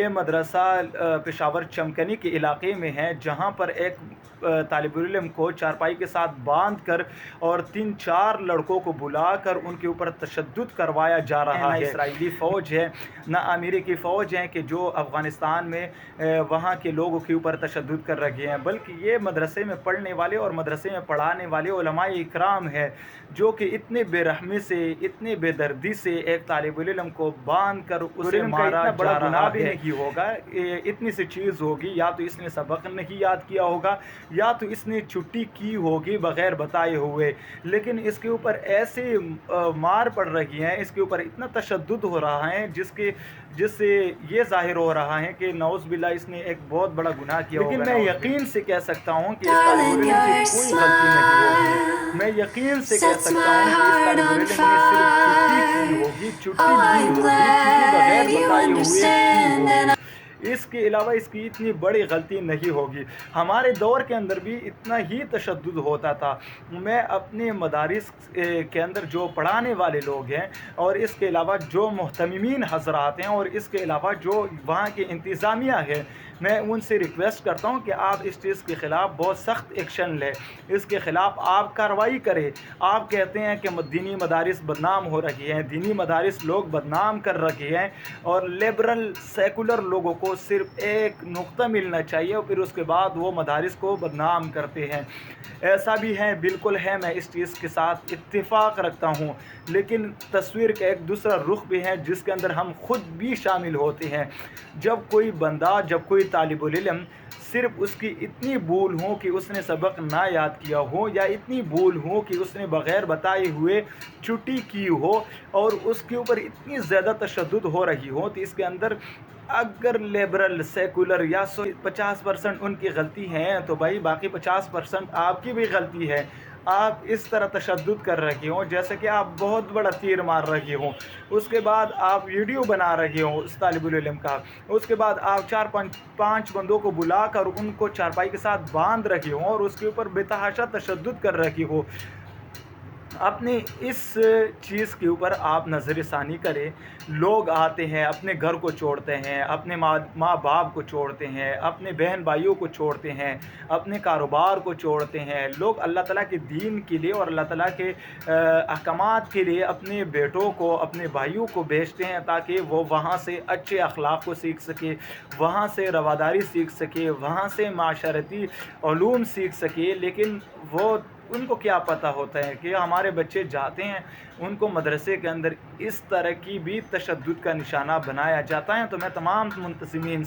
یہ مدرسہ پشاور چمکنی کے علاقے میں ہے، جہاں پر ایک طالب علم کو چارپائی کے ساتھ باندھ کر اور 3-4 لڑکوں کو بلا کر ان کے اوپر تشدد کروایا جا رہا ہے۔ نہ اسرائیلی فوج ہے، نہ امریکی فوج ہے کہ جو افغانستان میں وہاں کے لوگوں کے اوپر تشدد کر رہے ہیں، بلکہ یہ مدرسے میں پڑھنے والے اور مدرسے میں پڑھانے والے علماء اکرام ہیں، جو کہ اتنے بے رحمی سے، اتنے بے دردی سے ایک طالب علم کو باندھ کر اسے مارا جا رہا ہے۔ ہوگا اتنی سی چیز ہوگی، یا تو اس نے سبق نہیں یاد کیا ہوگا، یا تو اس نے چھٹی کی ہوگی بغیر بتائے ہوئے، لیکن اس کے اوپر ایسے مار پڑ رہی ہیں، اس کے اوپر اتنا تشدد ہو رہا ہے جس سے یہ ظاہر ہو رہا ہے کہ نعوذ باللہ اس نے ایک بہت بڑا گناہ کیا ہوگا۔ لیکن میں یقین سے کہہ سکتا ہوں کہ اس طالب علم کی کوئی غلطی نہیں ہوگی، میں یقین سے کہہ سکتا ہوں کہ اس طالب علم نے صرف چھٹی کی ہوگی، چھٹی لی ہوگی، چھٹی بغیر بتائے ہوئے کی ہوگی، اس کے علاوہ اس کی اتنی بڑی غلطی نہیں ہوگی۔ ہمارے دور کے اندر بھی اتنا ہی تشدد ہوتا تھا۔ میں اپنے مدارس کے اندر جو پڑھانے والے لوگ ہیں، اور اس کے علاوہ جو محتممین حضرات ہیں، اور اس کے علاوہ جو وہاں کی انتظامیہ ہے، میں ان سے ریکویسٹ کرتا ہوں کہ آپ اس چیز کے خلاف بہت سخت ایکشن لیں، اس کے خلاف آپ کارروائی کریں۔ آپ کہتے ہیں کہ دینی مدارس بدنام ہو رہی ہیں، دینی مدارس لوگ بدنام کر رہے ہیں، اور لیبرل سیکولر لوگوں کو صرف ایک نقطہ ملنا چاہیے اور پھر اس کے بعد وہ مدارس کو بدنام کرتے ہیں۔ ایسا بھی ہے، بالکل ہے، میں اس چیز کے ساتھ اتفاق رکھتا ہوں، لیکن تصویر کا ایک دوسرا رخ بھی ہے جس کے اندر ہم خود بھی شامل ہوتے ہیں۔ جب کوئی بندہ، جب کوئی طالب علم صرف اس کی اتنی بھول ہو کہ اس نے سبق نہ یاد کیا ہو، یا اتنی بھول ہو کہ اس نے بغیر بتائے ہوئے چھٹی کی ہو، اور اس کے اوپر اتنی زیادہ تشدد ہو رہی ہو، تو اس کے اندر اگر لیبرل سیکولر یا 50% ان کی غلطی ہے، تو بھائی باقی 50% آپ کی بھی غلطی ہے۔ آپ اس طرح تشدد کر رہے ہوں جیسے کہ آپ بہت بڑا تیر مار رہے ہوں، اس کے بعد آپ ویڈیو بنا رہے ہوں اس طالب العلم کا، اس کے بعد آپ 4-5 بندوں کو بلا کر ان کو چارپائی کے ساتھ باندھ رہے ہوں اور اس کے اوپر بے تحاشا تشدد کر رہے ہو۔ اپنی اس چیز کے اوپر آپ نظر ثانی کریں۔ لوگ آتے ہیں، اپنے گھر کو چھوڑتے ہیں، اپنے ماں باپ کو چھوڑتے ہیں، اپنے بہن بھائیوں کو چھوڑتے ہیں، اپنے کاروبار کو چھوڑتے ہیں، لوگ اللہ تعالیٰ کے دین کے لیے اور اللہ تعالیٰ کے احکامات کے لیے اپنے بیٹوں کو، اپنے بھائیوں کو بھیجتے ہیں تاکہ وہ وہاں سے اچھے اخلاق کو سیکھ سکے، وہاں سے رواداری سیکھ سکے، وہاں سے معاشرتی علوم سیکھ سکے۔ لیکن ان کو کیا پتہ ہوتا ہے کہ ہمارے بچے جاتے ہیں، ان کو مدرسے کے اندر اس طرح کی بھی تشدد کا نشانہ بنایا جاتا ہے۔ تو میں تمام منتظمین